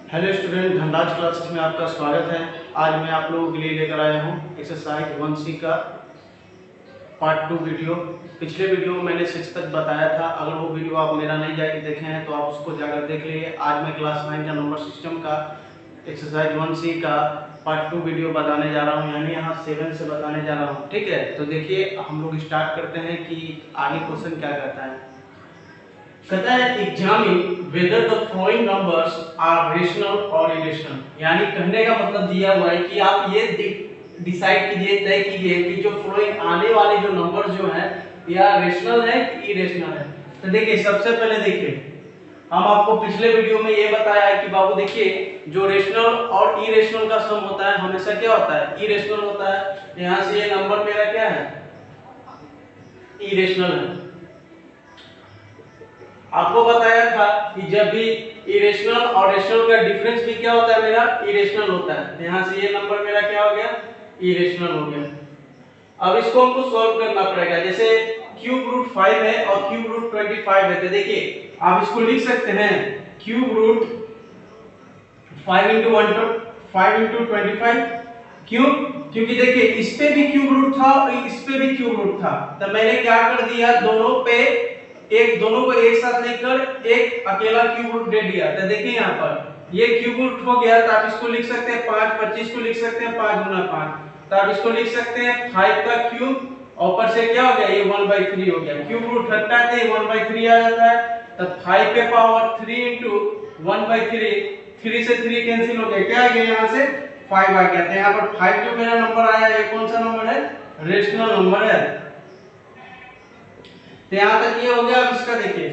Hello student, Dhanraj classes में आपका स्वागत है। आज मैं आप लोगों के लिए लेकर आया हूँ एक्सरसाइज 1C का पार्ट 2 वीडियो। पिछले वीडियो में मैंने 6 तक बताया था। अगर वो वीडियो आप मेरा नहीं जाके देखे हैं तो आप उसको जाकर देख लीजिए। आज मैं क्लास 9 का नंबर सिस्टम का एक्सरसाइज 1C का पार्ट 2 वीडियो बताने जा रहा हूँ, यानी यहाँ 7 से बताने जा रहा हूँ। ठीक है, तो देखिए हम लोग स्टार्ट करते हैं कि आगे क्वेश्चन क्या कहता है। कहता है examine whether the following numbers are rational और इरेशनल। यानी कहने का मतलब दिया हुआ है कि आप ये डिसाइड कीजिए, तय कीजिए कि जो फॉलोइंग आने वाले जो नंबर जो है या रेशनल है कि इरेशनल है। तो देखिए सबसे पहले देखिए हम आपको पिछले वीडियो में ये बताया है कि बाबू देखिए जो रेशनल और इरेशनल का सम होता है हमेशा क्या होता है, इरेशनल होता है। यहाँ से ये नंबर मेरा क्या है, इरेशनल है। आपको बताया था कि जब भी इरेशनल और रेशनल का डिफरेंस भी क्या होता है, मेरा इरेशनल होता है। यहाँ से ये नंबर मेरा क्या हो गया, इरेशनल हो गया। अब इसको हमको सॉल्व करना पड़ेगा। जैसे क्यूब रूट 5 है और क्यूब रूट 25 है, तो देखिए आप इसको लिख सकते हैं cube root 5 into 1 to 5 into 25। क्यों? क्योंकि देखिए इस पे भी क्यूब रूट था और इस पे भी क्यूब रूट था, तो मैंने क्या कर दिया, दोनों को एक साथ लेकर एक अकेला क्यूब रूट दे दिया। तो देखिए यहाँ पर ये क्यूब रूट हो गया, तो आप इसको लिख सकते हैं 5, 25 को लिख सकते हैं 5 गुना 5, तो आप इसको लिख सकते हैं 5 का क्यूब और ऊपर से क्या हो गया, ये 1/3 हो गया। क्यूब रूट हटता है तो 1/3 आ जाता है, तो 5 पे पावर 3 into 1/3, 3 से 3 कैंसिल हो गया, क्या आ गया यहाँ से 5 आ गया। तो यहाँ पर 5 जो मेरा नंबर आया ये कौन सा नंबर है, रेशनल नंबर है। तो यहाँ तक ये हो गया। अब इसका देखिए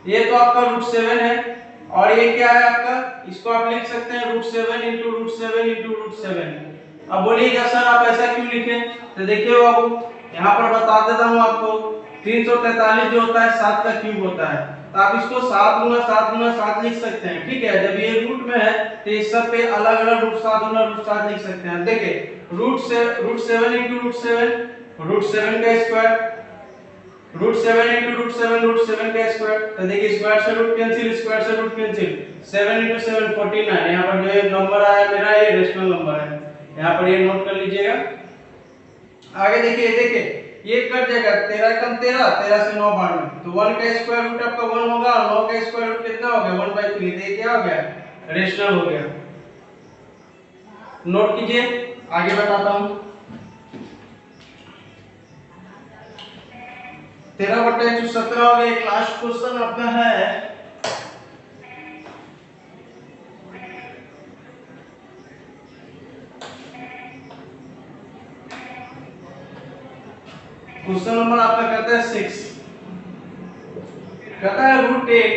ये तो आपका √7 है और ये क्या है आपका, इसको आप लिख सकते हैं √7 into √7 into √7। अब बोलिएगा सर आप ऐसा क्यों लिखे, तो देखिए बाबू यहाँ पर बता देता हूँ आपको, 343 जो होता है 7 का क्यूब होता है, तो आप इसको 7 गुना 7 गुना 7 लिख सकते हैं। ठीक है, जब ये रूट में है तो इस सब पे अलग अलग √7 गुना √7 लिख सकते हैं। देखिए √7 into √7, √7 का स्क्वायर, √7 into √7 का स्क्वायर, तो देखिए स्क्वायर से रूट कैंसिल, स्क्वायर से रूट कैंसिल, 7 into 7 49। यहाँ पर जो नंबर आया मेरा ये रेशनल नंबर है, यहाँ पर ये नोट कर लीजिएगा। आगे देखिए ये कट जाएगा, 13 कम 13, 13 से 9 12, तो 1 का स्क्वायर रूट आपका 1 होगा और 9 का स्क्वायर रूट कितना हो गया 1/3, तो ये क्या हो गया, रेशनल हो गया। नोट कीजिए, आगे बताता हूँ। 13/117 हो गया। लास्ट क्वेश्चन आपका है क्वेश्चन नंबर आपका कहता है 6, कहता है √8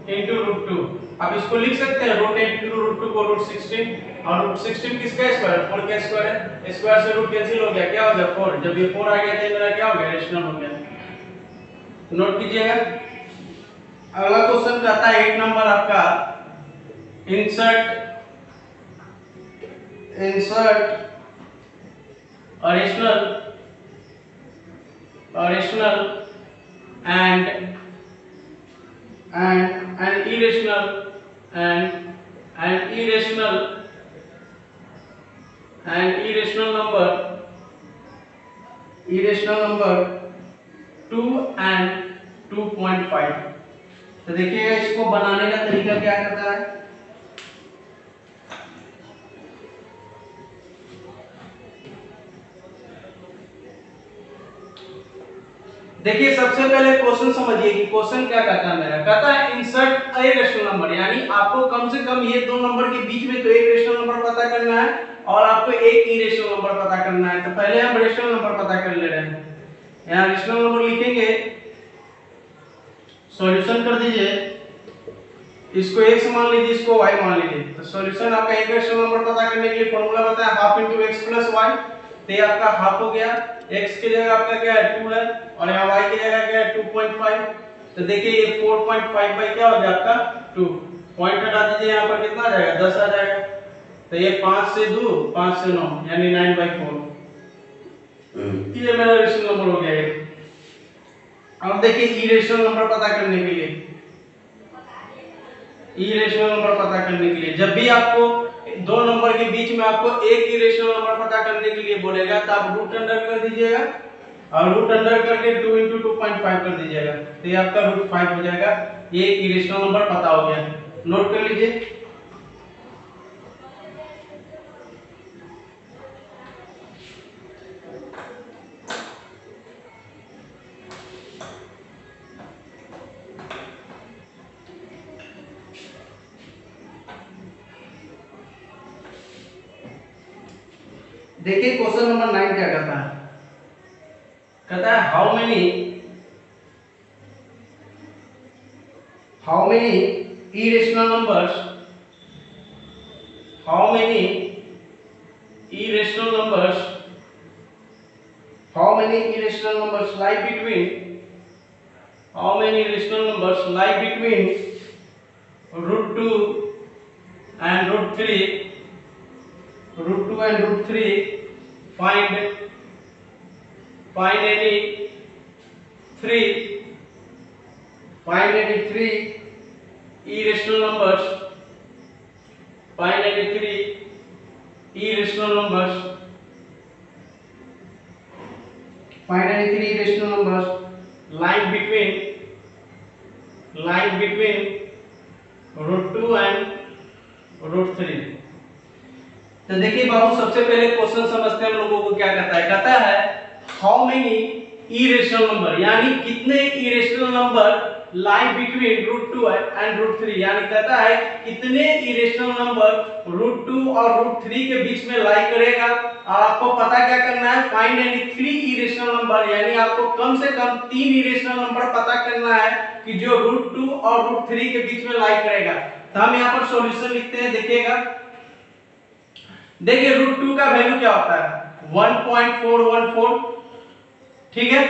into √2। आप इसको लिख सकते हैं √8 into √2 को √16, और √16 किसका स्क्वायर, 4 का स्क्वायर है, स्क्वायर से रूट कैंसिल हो गया, क्या हो गया 4। जब ये 4 आ गया तो मेरा क्या हो गया, रेशनल हो गया। नोट कीजिएगा। अगला क्वेश्चन कहता है 8 नंबर आपका, insert rational and irrational number 2 and 2.5। तो देखिएगा इसको बनाने का तरीका क्या करता है। देखिए सबसे पहले क्वेश्चन समझिए कि क्वेश्चन क्या कहता है मेरा, कहता है इंसर्ट ए रेशनल नंबर, यानी आपको कम से कम ये दो नंबर के बीच में तो एक रेशनल नंबर पता करना है और आपको एक इरेशनल नंबर पता करना है। तो पहले हम रेशनल नंबर पता कर ले रहे हैं। यहाँ रेशनल नंबर लिखेंगे, सॉल्यूशन कर दीजिए, इसको x मान लीजिए, इसको y मान लीजिए। तो सॉल्यूशन आपका एक रेशनल नंबर पता करने के लिए फॉर्मूला बताया half into x plus y, तो ये आपका हाफ हो गया। x की जगह आपका क्या है 2 है और यहाँ y की जगह क्या है 2.5। तो देखिए ये 4.5 बाई क्या हो गया आपका 2, पॉइंट हटा दीजिए, यहाँ पर कितना आ जाएगा 10 आ जाएगा। तो ये 5 से 2 5 से 9 यानी 9/4, ये मेरा रेशनल नंबर हो गया। अब देखिए इरेशनल नंबर पता करने के लिए इरेशनल नंबर पता करने के लिए जब भी आपको दो नंबर के बीच में आपको एक इरेशनल नंबर पता करने के लिए बोलेगा तो आप रूट अंडर कर दीजिएगा और रूट अंडर करके 2 × 2.5 कर दीजिएगा तो ये आपका √5 हो जाएगा। ये इरेशनल नंबर पता हो गया, नोट कर लीजिए। देखिए क्वेश्चन नंबर 9 क्या कहता है, कहता है how many irrational numbers how many irrational numbers lie between √2 and √3 find any three irrational numbers lying between √2 and √3। तो देखिए बाबू सबसे पहले क्वेश्चन समझते हैं हम लोगों को क्या कहता है हाउ मेनी इरेशनल नंबर यानी कितने irrational number lie between √2 and √3 यानी कहता है कितने इरेशनल नंबर √2 और √3 के बीच में लाई करेगा। और आपको पता क्या करना है, फाइंड एनी 3 इरेशनल नंबर यानी आपको कम से कम 3 इरेशनल नंबर पता करना है कि जो √2 और √3 के बीच में लाई करेगा। तो हम यहाँ पर सॉल्यूशन लिखते हैं, देखिएगा देखिए √2 का वैल्यू क्या होता है 1.414, ठीक है,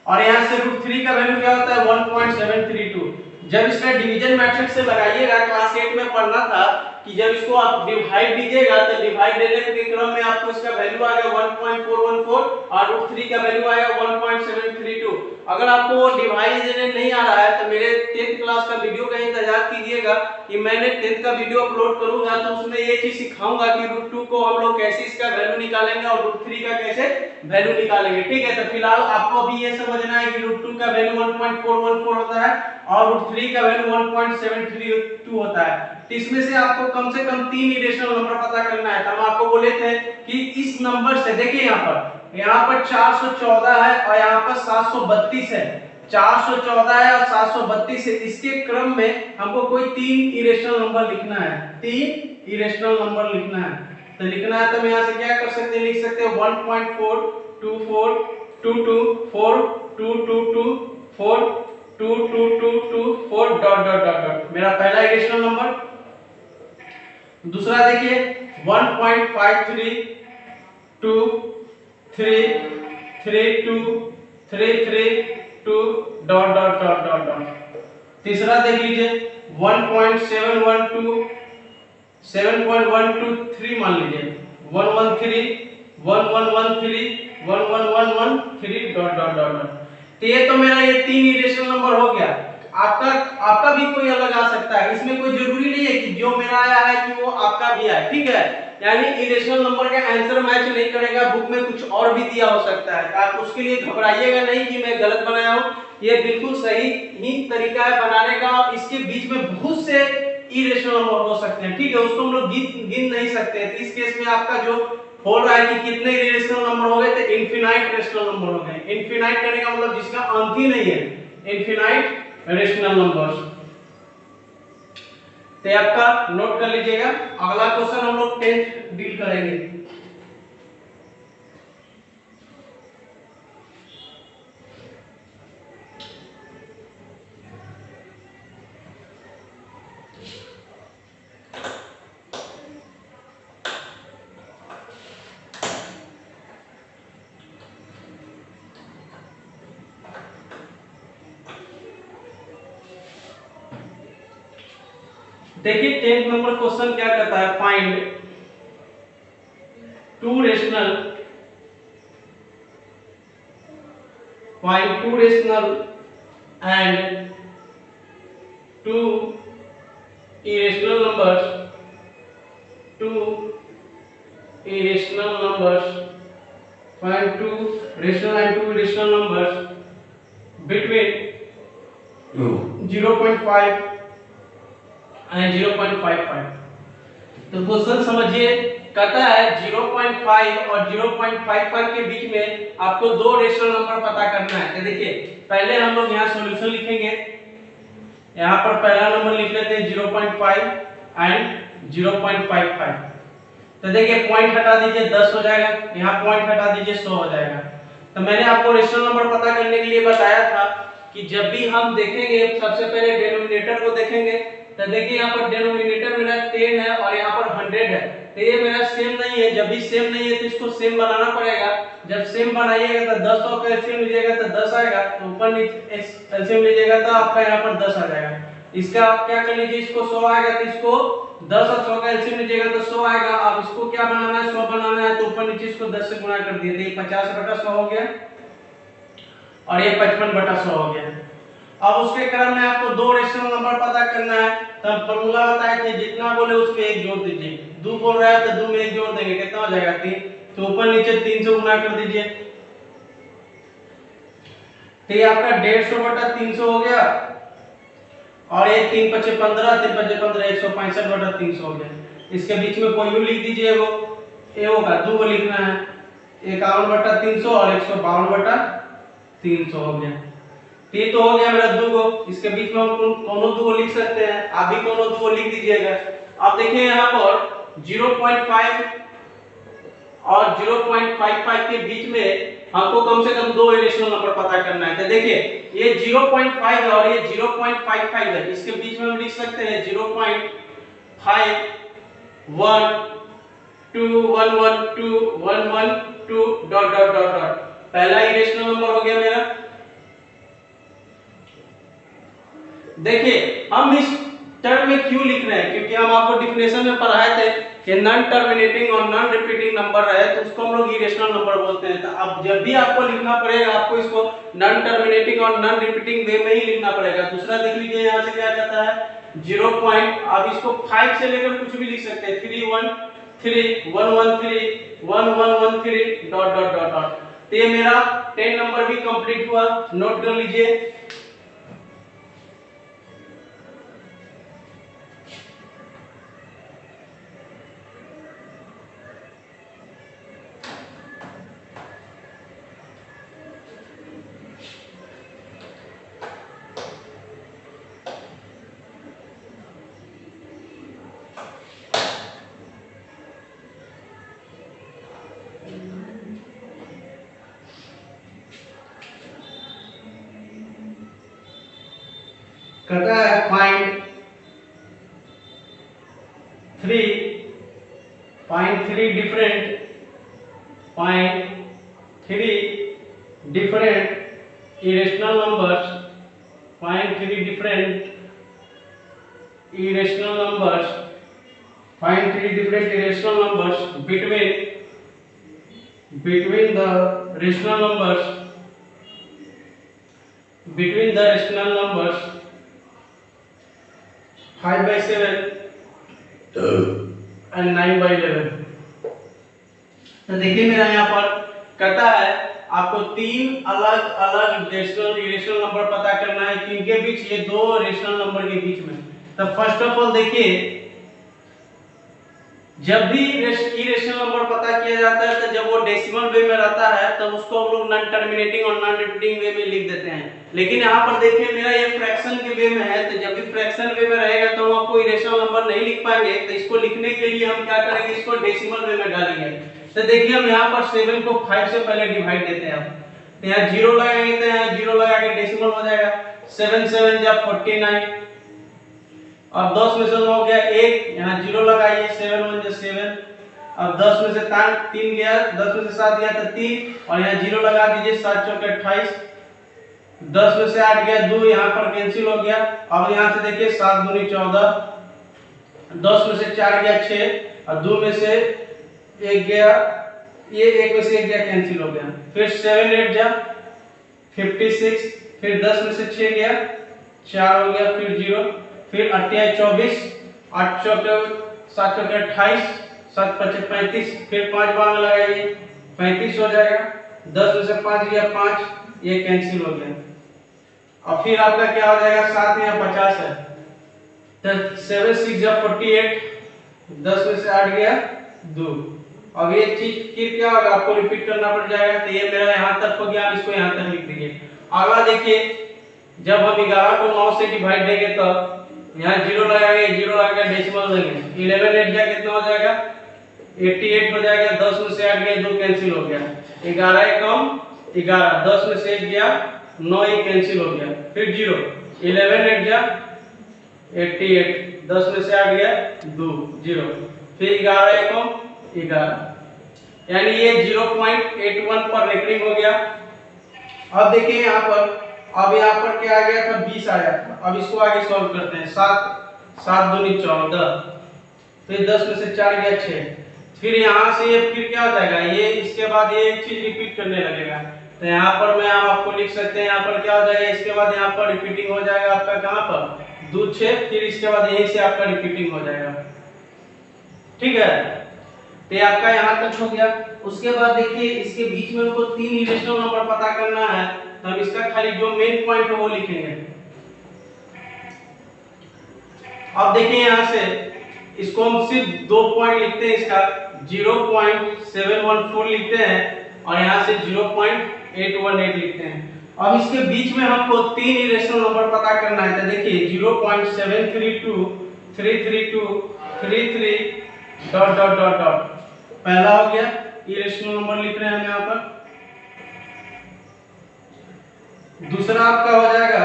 और यहां से √3 का वैल्यू क्या होता है 1.732। जब इसका डिवीजन मैट्रिक्स से लगाइएगा, क्लास 8 में पढ़ना था कि जब इसको आप डिवाइड दीजिएगा तो डिवाइड देने के क्रम में आपको इसका वैल्यू आएगा 1.414 और √3 का वैल्यू आएगा 1.732। अगर आपको वो डिवाइड देने नहीं आ रहा है तो मेरे 10th क्लास का वीडियो का इंतजार कीजिएगा कि मैंने 10th का वीडियो अपलोड करूंगा तो उसमें ये चीज सिखाऊंगा कि √2 को हम लोग कैसे इसका वैल्यू निकालेंगे और √3 का कैसे वैल्यू निकालेंगे, ठीक है। तो फिलहाल आपको अभी ये समझना है कि √2 का वैल्यू 1.414 होता है और √3 का वैल्यू 1.732 होता है। तो इसमें से आपको कम से कम 3 इरेशनल नंबर पता करना है। तो हम आपको बोले थे कि इस नंबर से देखिए यहाँ पर 414 है और यहाँ पर 732 है, 414 है और 732 है, इसके क्रम में हमको कोई 3 इरेशनल नंबर लिखना है, 3 इरेशनल नंबर लिखना है। तो लिखना है तो हम यहाँ से क्या कर सकते हैं, लिख सकते हैं 1.42422242224 डॉट डॉट डॉट डॉट मेरा पहला इरेशनल नंबर। दूसरा देखिए 1.5323332 dot dot dot dot dot. तीसरा देख लीजिए 7.123 मान लीजिए 113 डॉट डॉट डॉट। तो ये तो मेरा ये 3 इरेशनल नंबर हो गया। आपका भी कोई अलग आ सकता है, इसमें कोई जरूरी नहीं है कि जो मेरा आया है कि वो आपका भी आए, ठीक है। यानी इरेशनल नंबर का आंसर मैच नहीं करेगा, बुक में कुछ और भी दिया हो सकता है। आप उसके लिए घबराइएगा नहीं कि मैं गलत बनाया हूं, ये बिल्कुल सही ही तरीका है बनाने का। इसके बीच में बहुत से इरेशनल नंबर हो सकते हैं, ठीक है, उसको हम लोग गिन नहीं सकते। तो इस केस में आपका जो बोल रहा है कि कितने इरेशनल नंबर हो गए, तो इनफिनाइट रेशनल नंबर हो गए। इनफिनाइट करने का मतलब जिसका अंत ही नहीं है, इनफिनाइट रेशनल नंबर्स। तो आपका नोट कर लीजिएगा। अगला क्वेश्चन हम लोग 10th डील करेंगे। देखिए 10th नंबर क्वेश्चन क्या कहता है, find two rational and two irrational numbers, two irrational numbers, find two rational and two irrational numbers between 0.5 and 0.55। तो क्वेश्चन समझिए, कहता है 0.5 और 0.55 के बीच में आपको दो रेशनल नंबर पता करना है। तो देखिए पहले हम लोग यहाँ सॉल्यूशन लिखेंगे, यहाँ पर पहला नंबर लिख लेते हैं 0.5 एंड 0.55। तो देखिए पॉइंट हटा दीजिए 10 हो जाएगा, यहाँ पॉइंट हटा दीजिए 100 हो जाएगा। तो मैंने आपको रेशनल नंबर पता करने के लिए बताया था कि जब भी हम देखेंगे सबसे पहले डिनोमिनेटर को देखेंगे। तो देखिए यहाँ पर डिनोमिनेटर मेरा 10 है और यहाँ पर 100 है, तो ये मेरा सेम नहीं है। जब भी सेम नहीं है तो इसको सेम बनाना पड़ेगा। जब सेम बनाइएगा तो 10 का एलसीएम लीजिएगा तो 10 आएगा, तो ऊपर नीचे एलसीएम लीजिएगा तो आपका यहाँ पर 10 आ जाएगा। इसका आप क्या कर लीजिए, इसको 100 आएगा तो इसको 10 और 100 का एलसीएम लीजिएगा तो 100 आएगा। अब इसको क्या बनाना है, 100 बनाना है, तो ऊपर नीचे इसको 10 से गुणा कर दिए, तो ये 50/100 हो गया और ये 55/100 हो गया। अब उसके क्रम में आपको दो रेशनल नंबर पता करना है। तब फॉर्मूला बताया कि जितना बोले उसमें एक जोड़ दीजिए। 2 बोल रहा है तो 2 में एक जोड़ देंगे, कितना हो जाएगा 3। तो ऊपर नीचे 3 से गुणा कर दीजिए, तो ये आपका 150/300 हो गया और ये 3 × 5 = 15, 3 × 5 = 15, 165/300 हो गया। इसके बीच में कोई भी लिख दीजिए, वो ए होगा, 2 को लिखना है, 51/300 और 152/300 हो गया। ये तो हो गया मेरा 2 को। इसके बीच में हम कोनो 2 को लिख सकते हैं, आप भी कोनो 2 को लिख दीजिएगा। अब देखिए यहाँ पर 0.5 और 0.55 के बीच में हमको कम से कम दो इरेशनल नंबर पता करना है। तो देखिए ये 0.5 है और ये 0.55 है, इसके बीच में हम लिख सकते हैं 0.5 1 2 1 1 2 1 1 2 ... पहला इरेशनल नंबर हो गया मेरा। देखिए हम इस टर्म में क्यों लिख रहे हैं, क्योंकि हम आपको डिफिनेशन में पढ़ाए थे कि नॉन टर्मिनेटिंग और नॉन रिपीटिंग नंबर रहे तो उसको हम लोग इरेशनल नंबर बोलते हैं। तो अब जब भी आपको लिखना पड़ेगा आपको इसको नॉन टर्मिनेटिंग और नॉन रिपीटिंग वे में ही लिखना पड़ेगा। दूसरा देख लीजिए यहाँ से क्या कहता है 0. अब इसको 5 से लेकर कुछ भी लिख सकते हैं, 3 1 3 1 1 3 1 1 1 3 ... तो ये मेरा 10 नंबर भी कंप्लीट हुआ, नोट कर लीजिए। कहता है find 3 different irrational numbers, find 3 different irrational numbers between the rational numbers 5/7 and 9/11। तो देखिए मेरा यहाँ पर कहता है आपको 3 अलग अलग रेशनल नंबर पता करना है, किनके बीच, ये दो रेशनल नंबर के बीच में। तो फर्स्ट ऑफ ऑल देखिए जब भी इरेशनल नंबर पता किया जाता है तो जब वो डेसिमल वे में रहता है तो उसको हम लोग नॉन टर्मिनेटिंग और नॉन रिपीटिंग वे में लिख देते हैं। लेकिन यहाँ पर देखिए मेरा ये फ्रैक्शन के वे में है, तो जब भी फ्रैक्शन वे में रहेगा तो हम आपको इरेशनल नंबर नहीं लिख पाएंगे। तो इसको लिखने के लिए हम क्या करेंगे, इसको डेसिमल वे में डालेंगे। तो देखिए हम यहाँ पर 7 को 5 से पहले डिवाइड देते हैं। तो यहाँ 0 लगाएंगे तो यहाँ 0 लगा के डेसिमल हो जाएगा, 7 7 = 49। अब 10 में से हो गया 1, यहाँ 0 लगाइए, 7 1 = 7। अब 10 में से 3 गया, 10 में से 7 गया तो 3 और यहाँ 0 लगा दीजिए, 7 × 4 = 28। 10 में से 8 गया 2, यहाँ पर कैंसिल हो गया। अब यहाँ से देखिए 7 × 2 = 14, 10 में से 4 गया 6 और 2 में से 1 गया, ये 1 में से 1 गया, कैंसिल हो गया। फिर 7 8 = 56, फिर 10 में से 6 गया 4 हो गया, फिर 0, फिर 28 24 8 चौके 7 चौके 28, 7 पचे 35, फिर 5 बार में लगाइए 35 हो जाएगा। 10 में से 5 गया 5, ये कैंसिल हो गया। अब फिर आपका क्या हो जाएगा, 7 या 50 है, तो 7 6 या 48, 10 में से 8 गया 2। अब ये चीज फिर क्या होगा, आपको रिपीट करना पड़ जाएगा। तो ये मेरा यहाँ तक हो गया, आप इसको यहाँ तक लिख दीजिए। अगला देखिए, जब हम 11 को 9 से डिवाइड देंगे तो यहाँ 0 लगाएंगे, 0 लगा के डेसिमल देंगे। 11 8 जा कितना हो जाएगा, 88 हो जाएगा। 10 में से 8 गया 2, कैंसिल हो गया। 11 एक कम 11, 10 में से 1 गया 9, ये कैंसिल हो गया। फिर 0, 11 8 जा 88, 10 में से 8 गया 2, 0, फिर 11 एक कम 11, यानी ये 0.81 पर रेकरिंग हो गया। अब देखिए यहाँ पर, अब यहाँ पर क्या आ गया था, 20 आया था। अब इसको आगे सॉल्व करते हैं। 7 दूनी 14, फिर 10 में से 4 गया 6, फिर यहाँ से ये फिर क्या हो जाएगा, ये इसके बाद ये एक चीज रिपीट करने लगेगा। तो यहाँ पर मैं आपको लिख सकते हैं, यहाँ पर क्या हो जाएगा, इसके बाद यहाँ पर रिपीटिंग हो जाएगा आपका कहाँ पर 2 6, फिर इसके बाद यहीं से आपका रिपीटिंग हो जाएगा। ठीक है, तो ये आपका यहाँ तक हो गया। उसके बाद देखिए, इसके बीच में हमको 3 इरेशनल नंबर पता करना है, तो हम इसका खाली जो मेन पॉइंट है वो लिखेंगे। अब देखिए यहाँ से इसको हम सिर्फ 2 पॉइंट लिखते हैं, इसका 0.714 लिखते हैं और यहाँ से 0.818 लिखते हैं। अब इसके बीच में हमको 3 इरेशनल नंबर पता करना है। तो देखिए 0.732 332 33 डॉट डॉट डॉट डॉट, पहला हो गया इरेशनल नंबर लिख रहे हैं हम यहाँ पर। दूसरा आपका हो जाएगा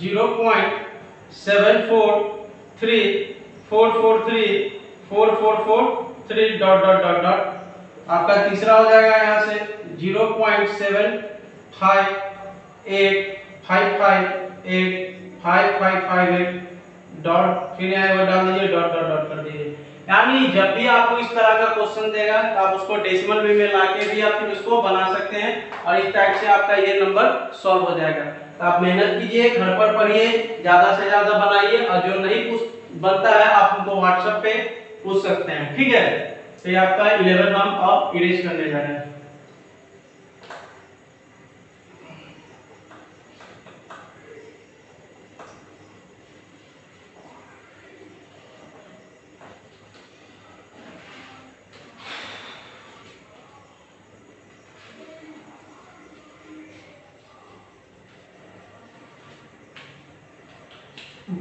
0.743443 डॉट डॉट डॉट डॉट। आपका तीसरा हो जाएगा यहाँ से 0.758558558 डॉट, फिर यहाँ डाल दीजिए डॉट डॉट डॉट कर दीजिए। यानी जब भी आपको इस तरह का क्वेश्चन देगा तो आप उसको डेसिमल वे में लाके भी आप फिर उसको बना सकते हैं और इस टाइप से आपका ये नंबर सॉल्व हो जाएगा। तो आप मेहनत कीजिए, घर पर पढ़िए, ज्यादा से ज्यादा बनाइए और जो नहीं बनता है आप हमको व्हाट्सएप पे पूछ सकते हैं। ठीक है, तो ये आपका 11 हम अब इरेज करने जा रहे हैं।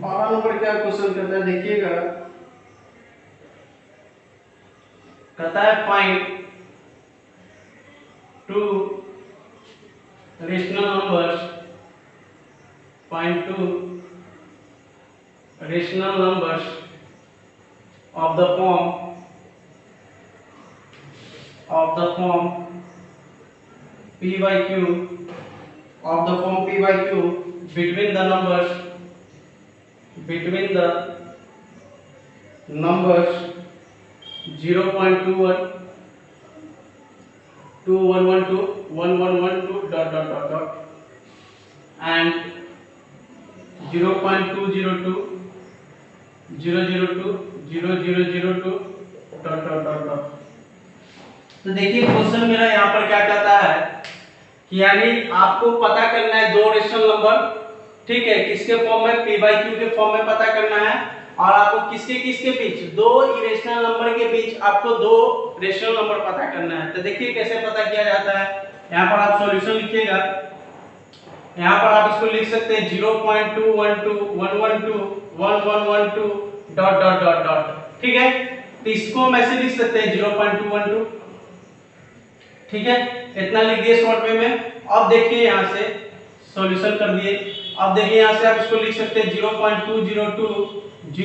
बारह नंबर क्या क्वेश्चन करता है, देखिएगा। कहता है find 2 rational numbers, find 2 rational numbers of the form p by q, of the form p by q between the numbers 0.21 2112 1112 dot dot dot dot and 0.202 002 0002 dot dot dot dot। तो देखिए question मेरा यहाँ पर क्या कहता है कि यानी आपको पता करना है 2 रेशनल नंबर, ठीक है, किसके फॉर्म में, p by q के फॉर्म में पता करना है। और आपको किसके किसके बीच, 2 इरेशनल नंबर के बीच आपको 2 रेशनल नंबर पता करना है। तो देखिए कैसे पता किया जाता है। यहाँ पर आप सॉल्यूशन लिखिएगा, यहाँ पर आप इसको लिख सकते हैं 0.212 112 1112 डॉट डॉट डॉट डॉट। ठीक है, तो इसको हम ऐसे लिख सकते हैं 0.212। ठीक है, इतना लिख दिए शॉर्ट में। अब देखिए यहाँ से सॉल्यूशन कर दिए। अब देखिए यहाँ से आप इसको लिख सकते हैं 0.202 002 0002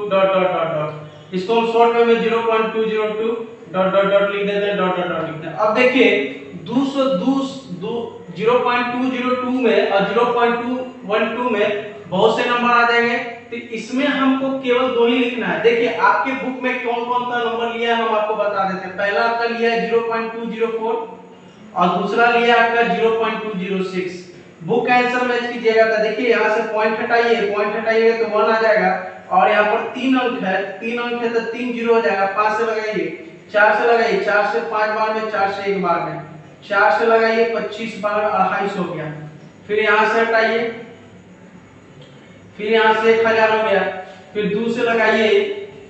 डॉट डॉट डॉट डॉट। इसको हम शॉर्ट में 0.202 डॉट डॉट डॉट लिख देते हैं, डॉट डॉट डॉट लिखते हैं। अब देखिए 0.202 में और 0.212 में बहुत से नंबर आ जाएंगे, तो इसमें हमको केवल 2 ही लिखना है। देखिए आपके बुक में कौन कौन सा नंबर लिया है हम आपको बता देते हैं। पहला आपका लिया है 0.204 और दूसरा लिया आपका 0.206। बुक का आंसर मैच कीजिएगा। तो देखिए यहाँ से पॉइंट हटाइए तो 1 आ जाएगा, और यहाँ पर 3 अंक है, 3 अंक है तो 3 जीरो हो जाएगा। 5 से लगाइए, 4 से लगाइए, 4 से 5 बार में, 4 से 1 बार में, 4 से लगाइए 25 बार 28 हो गया। फिर यहाँ से हटाइए, फिर यहाँ से 1000 हो गया, फिर 2 से लगाइए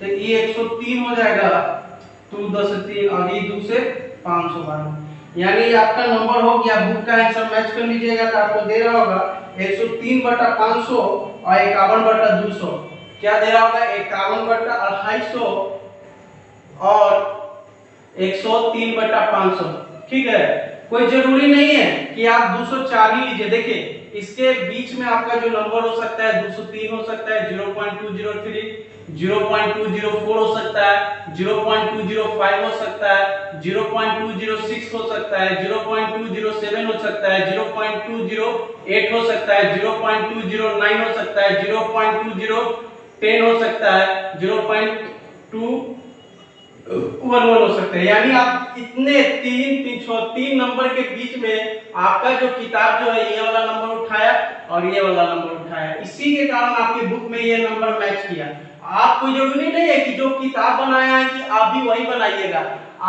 तो ये 103 हो जाएगा, 2 10 3 और ये 2 से 512, यानी आपका नंबर हो गया। बुक का आंसर मैच कर लीजिएगा तो आपको दे रहा होगा 103/500 और 51/200। क्या दे रहा होगा? 51/250 और 103/500। ठीक है, कोई जरूरी नहीं है कि आप 204 ही लीजिए। देखिए इसके बीच में आपका जो नंबर हो सकता है 203 हो सकता है, 0.203, 0.204 हो सकता है, 0.205 हो सकता है, 0.206 हो सकता है, 0.207 हो सकता है, 0.208 हो सकता है, 0.209 हो सकता है, 0.2010 हो सकता है, 0.211 हो सकता है। यानी आप इतने तीन नंबर के बीच में आपका जो किताब जो है ये वाला नंबर उठाया और ये वाला नंबर उठाया, इसी के कारण आपकी बुक में ये नंबर मैच किया। आप कोई जरूरी नहीं है कि जो किताब बनाया है कि आप भी वही बनाइएगा।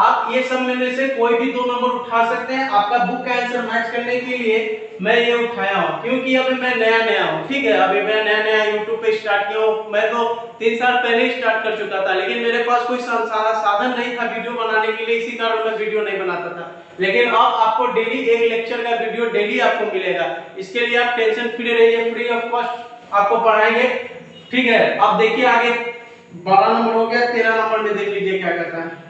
आप ये सब में से कोई भी 2 नंबर उठा सकते हैं। आपका बुक का आंसर मैच करने के लिए मैं ये उठाया हूँ, क्योंकि अभी मैं नया हूँ। ठीक है, अभी मैं नया YouTube पे स्टार्ट किया हूँ। मैं तो 3 साल पहले ही स्टार्ट कर चुका था, लेकिन मेरे पास कोई साधन नहीं था वीडियो बनाने के लिए, इसी कारण मैं वीडियो नहीं बनाता था। लेकिन अब आपको डेली एक लेक्चर का वीडियो डेली आपको मिलेगा। इसके लिए आप टेंशन फ्री रहिए, फ्री ऑफ कॉस्ट आपको पढ़ाएंगे। ठीक है, अब देखिए आगे 12 नंबर हो गया, 13 नंबर में देख लीजिए क्या कहता है।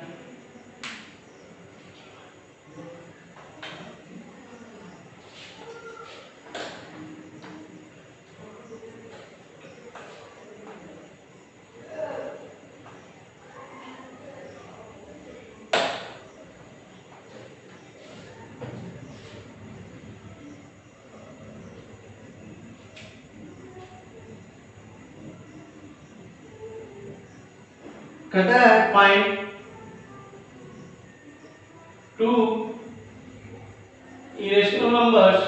कहता है find 2 irrational numbers,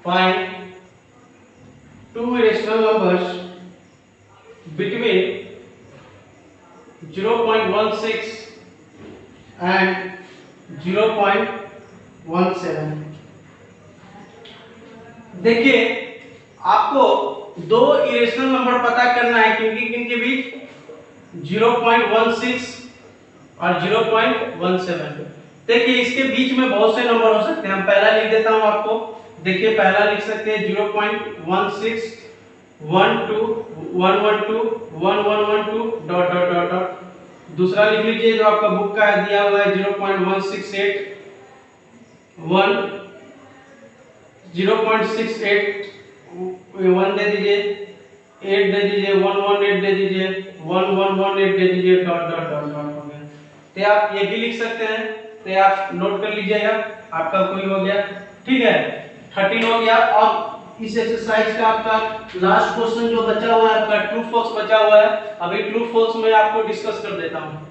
find 2 irrational numbers between 0.16 and 0.17। देखिए आपको 2 इरेशनल नंबर पता करना है, क्योंकि किनके बीच 0.16 और 0.17। देखिए इसके बीच में बहुत से नंबर हो सकते हैं। हम पहला लिख देता हूं आपको। देखिए पहला लिख सकते हैं 0.16 12 112 1112 डॉट डॉट डॉट डॉट। दूसरा लिख लीजिए जो आपका बुक का दिया हुआ है 0.168 1 0.68 1 दे दीजिए, 8 दे दीजिए, 118 दे दीजिए, 1118 दे दीजिए, डॉट डॉट डॉट डॉट हो गया। तो आप ये भी लिख सकते हैं, तो आप नोट कर लीजिएगा, आपका कोई हो गया। ठीक है, 13 हो गया। अब इस एक्सरसाइज का आपका लास्ट क्वेश्चन जो बचा हुआ है आपका ट्रू फॉल्स बचा हुआ है। अभी ट्रू फॉल्स में आपको डिस्कस कर देता हूं।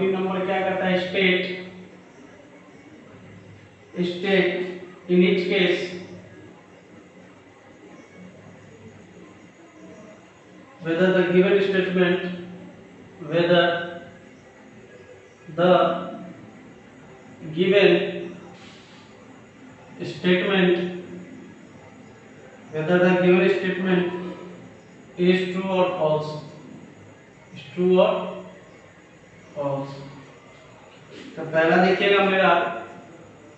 नंबर क्या कहता है? State in each case whether the given statement whether the given statement is true or false, is true or false। तो पहला देखिएगा मेरा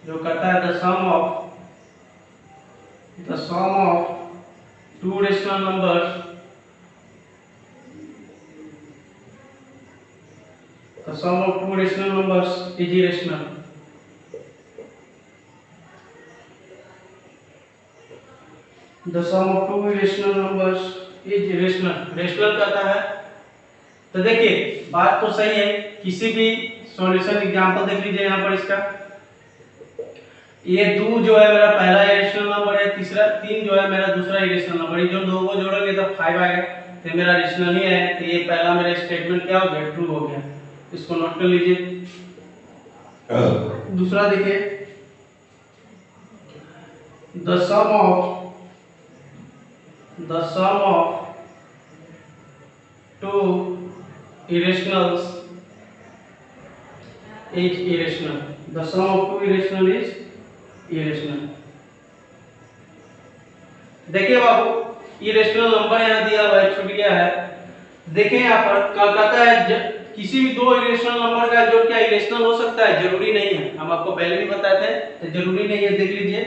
जो कहता है the sum of two rational numbers, the sum of two rational numbers is irrational। The sum of two irrational numbers is irrational। Rational कहता है। तो देखिए बात तो सही है, किसी भी सॉल्यूशन एग्जांपल देख लीजिए यहाँ पर इसका। ये 2 जो है मेरा पहला इरेशनल नंबर है, तीसरा 3 जो है मेरा दूसरा इरेशनल नंबर है। जो 2 को जोड़ोगे तो 5 आएगा, तो मेरा रेशनल ही है। तो ये पहला मेरा स्टेटमेंट क्या हो गया, ट्रू हो गया। इसको नोट कर लीजिए। दूसरा देखिए, the sum of 2 irrationals is irrational. The sum of 2 irrational is irrational. देखिए बाबू, irrational नंबर यहाँ दिया हुआ है, छूट गया है। देखिए यहाँ पर कहता है किसी भी 2 irrational नंबर का जोड़ क्या irrational हो सकता है, जरूरी नहीं है। हम आपको पहले भी बताए थे, तो जरूरी नहीं है। देख लीजिए,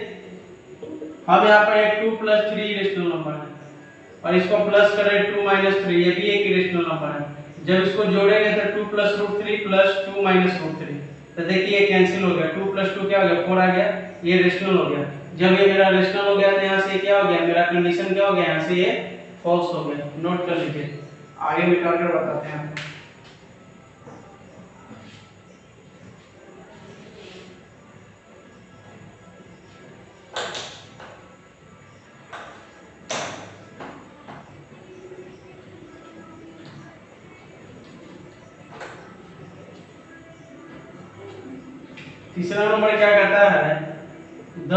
हम यहाँ पर एक 2 + 3 irrational नंबर है, और इसको प्लस करें 2 - 3, ये भी एक irrational नंबर है। जब इसको जोड़ेंगे तो 2 + √3 + 2 - √3, तो देखिए कैंसिल हो गया। 2 + 2 क्या हो गया, 4 आ गया, ये रेशनल हो गया। जब ये मेरा रेशनल हो गया तो यहाँ से क्या हो गया, मेरा कंडीशन क्या हो गया, यहाँ से ये फॉल्स हो गया। नोट कर लीजिए, आगे मिटा कर बताते हैं आपको। तीसरा नंबर क्या कहता है, the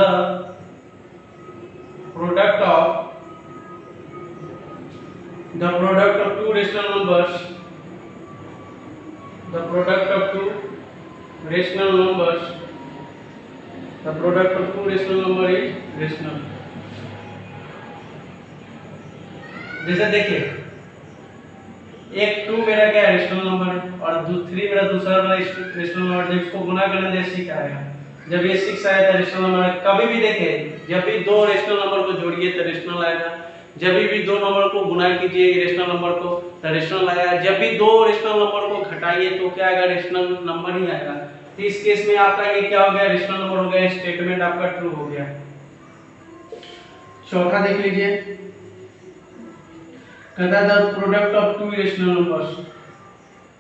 product of 2 rational numbers, the product of 2 rational numbers is rational। जैसे देखिए, एक 2 मेरा क्या रेशनल नंबर है, और 3 मेरा दूसरा रेशनल नंबर। जब इसको गुना करेंगे 6 आएगा। जब ये 6 आया तो रेशनल नंबर। कभी भी देखिए, जब भी 2 रेशनल नंबर को जोड़िए तो रेशनल आएगा। जब भी 2 नंबर को गुना कीजिए रेशनल नंबर को, तो रेशनल आएगा। जब भी 2 रेशनल नंबर को घटाइए तो क्या आएगा, रेशनल नंबर ही आएगा। तो इस केस में आपका ये क्या हो गया, रेशनल नंबर हो गया, स्टेटमेंट आपका ट्रू हो गया। चौथा देख लीजिए, कहता है the product of 2 irrational numbers,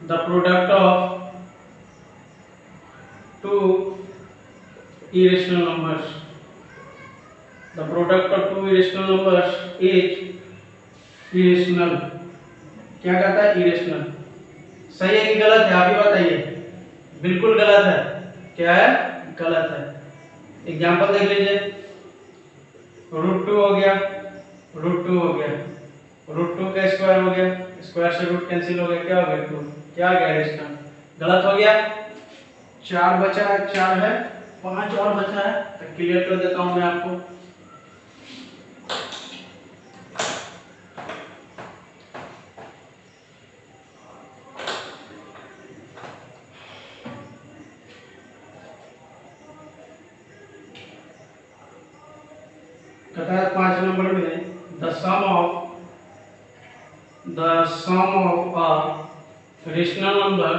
the product of 2 irrational numbers, the product of 2 irrational numbers is irrational। क्या कहता है, irrational। सही है कि गलत है, आप ही बताइए। बिल्कुल गलत है। क्या है, गलत है। एग्जांपल देख लीजिए, √2 हो गया, √2 हो गया, √2 का स्क्वायर हो गया, स्क्वायर से रूट कैंसिल हो गया, क्या हो गया, 2। क्या आ गया, रेशनल। गलत हो गया। 4 बचा है, 4 है, 5 और बचा है, तो क्लियर कर देता हूं मैं आपको। कहता है 5 नंबर में, the sum of a rational number,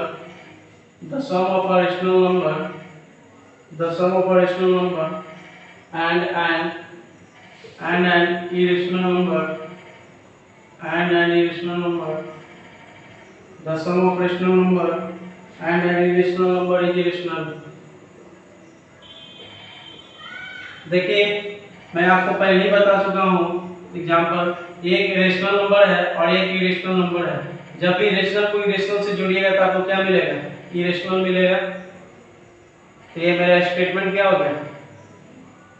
the sum of a rational number and an irrational number, the sum of rational number and an irrational number is irrational। देखिए, मैं आपको पहले ही बता चुका हूँ एग्जांपल, एक रेशनल नंबर है और एक इरेशनल नंबर है। जब भी रेशनल को इरेशनल से जोड़िएगा तो आपको क्या मिलेगा, इरेशनल मिलेगा। तो ये मेरा स्टेटमेंट क्या हो गया,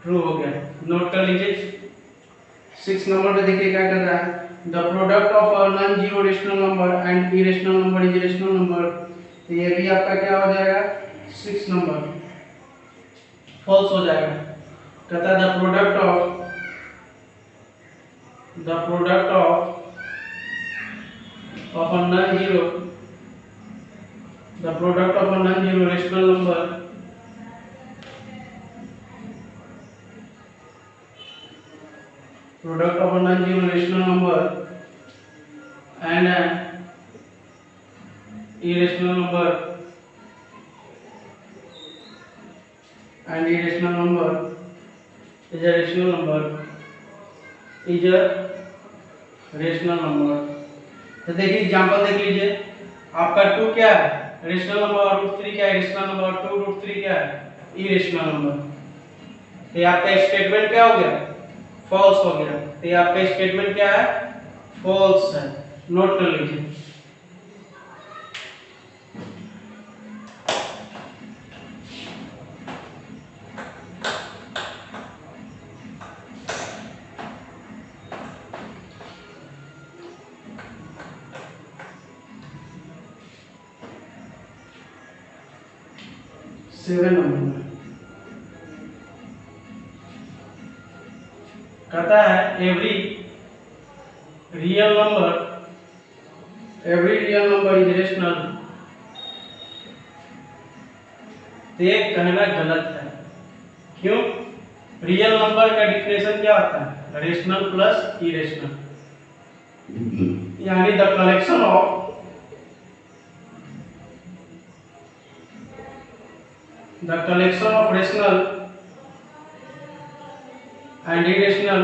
ट्रू हो गया। नोट कर लीजिए। 6 नंबर पे देखिए क्या कर रहा है, the product of a non zero rational number and irrational number is irrational number. तो ये भी आपका क्या हो जाएगा, 6 नंबर फॉल्स हो जाएगा। कहता है the product of a non-zero rational number and an irrational number is a rational number। तो देखिए एग्जांपल देख लीजिए, आपका 2 क्या है, रेशनल नंबर √3 क्या है, रेशनल नंबर 2√3 क्या है, इरेशनल नंबर। तो ये आपका स्टेटमेंट क्या हो गया, फॉल्स हो गया। तो ये आपका स्टेटमेंट क्या है, फॉल्स है, नोट कर लीजिए। सेवन नंबर कहता है every real number is rational. तो ये कहना गलत है। क्यों? रियल नंबर का डिफिनेशन क्या होता है, रेशनल प्लस इरेशनल, यानी the collection of rational and irrational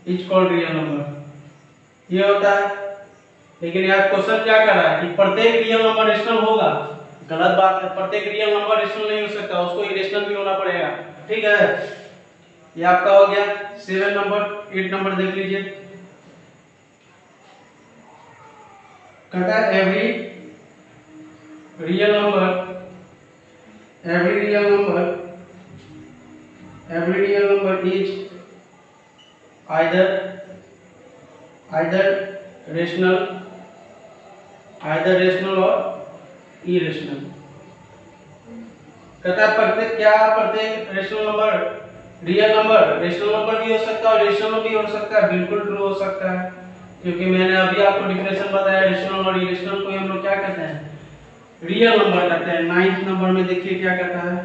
is called real number. ये होता है। लेकिन यार क्वेश्चन क्या कर रहा है कि प्रत्येक रियल नंबर रेशनल होगा, गलत बात है। प्रत्येक रियल नंबर रेशनल नहीं हो सकता, उसको इरेशनल भी होना पड़ेगा। ठीक है, ये आपका हो गया 7 नंबर। 8 नंबर देख लीजिए, कहता है every real number is either rational और irrational। कहता है प्रत्येक rational number real number rational number भी हो सकता है और इरेशनल भी हो सकता है। बिल्कुल ट्रू हो सकता है, क्योंकि मैंने अभी आपको डिफिनेशन बताया, रेशनल और इरेशनल को हम लोग क्या कहते हैं, रियल नंबर कहते हैं। 9th नंबर में देखिए क्या कहता है,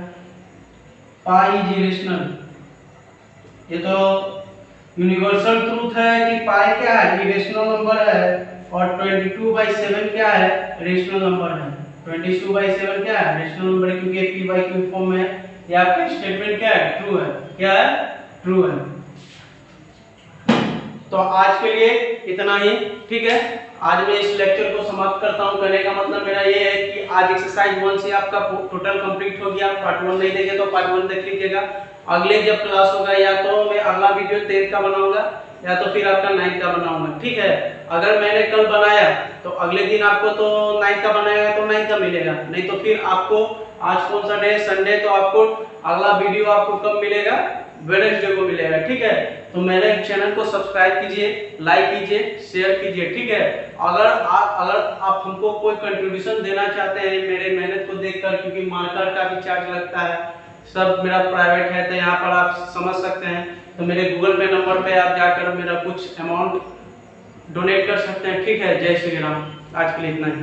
पाई इज इरेशनल। ये तो यूनिवर्सल ट्रूथ है कि पाई क्या है, इरेशनल नंबर है, और 22/7 क्या है, रेशनल नंबर है। 22/7 क्या है, रेशनल नंबर है, क्योंकि p/q फॉर्म में है। ये आपका स्टेटमेंट क्या है, ट्रू है। क्या है, ट्रू है। तो आज के लिए इतना ही, ठीक है। आज मैं इस लेक्चर को समाप्त करता हूं। कहने का मतलब मेरा ये है कि आज एक्सरसाइज 1 से आपका टोटल कंप्लीट हो गया। पार्ट 1 नहीं देखे तो पार्ट 1 देख लीजिएगा। अगले जब क्लास होगा या तो मैं अगला वीडियो 10th का बनाऊंगा या तो फिर आपका 9th का बनाऊंगा, ठीक है। अगर मैंने कल बनाया तो अगले दिन आपको तो 9th का बनाएगा तो 9th का मिलेगा, नहीं तो फिर आपको आज कौन सा डे, संडे, तो आपको अगला वीडियो आपको कब मिलेगा, वेडनेसडे को मिलेगा, ठीक है। तो मेरे चैनल को सब्सक्राइब कीजिए, लाइक कीजिए, शेयर कीजिए, ठीक है। अगर आप हमको कोई कंट्रीब्यूशन देना चाहते हैं मेरे मेहनत को देखकर, क्योंकि मार्कर का भी चार्ज लगता है, सब मेरा प्राइवेट है, तो यहाँ पर आप समझ सकते हैं। तो मेरे गूगल पे नंबर पे आप जाकर मेरा कुछ अमाउंट डोनेट कर सकते हैं, ठीक है। जय श्री राम। आज के लिए इतना ही।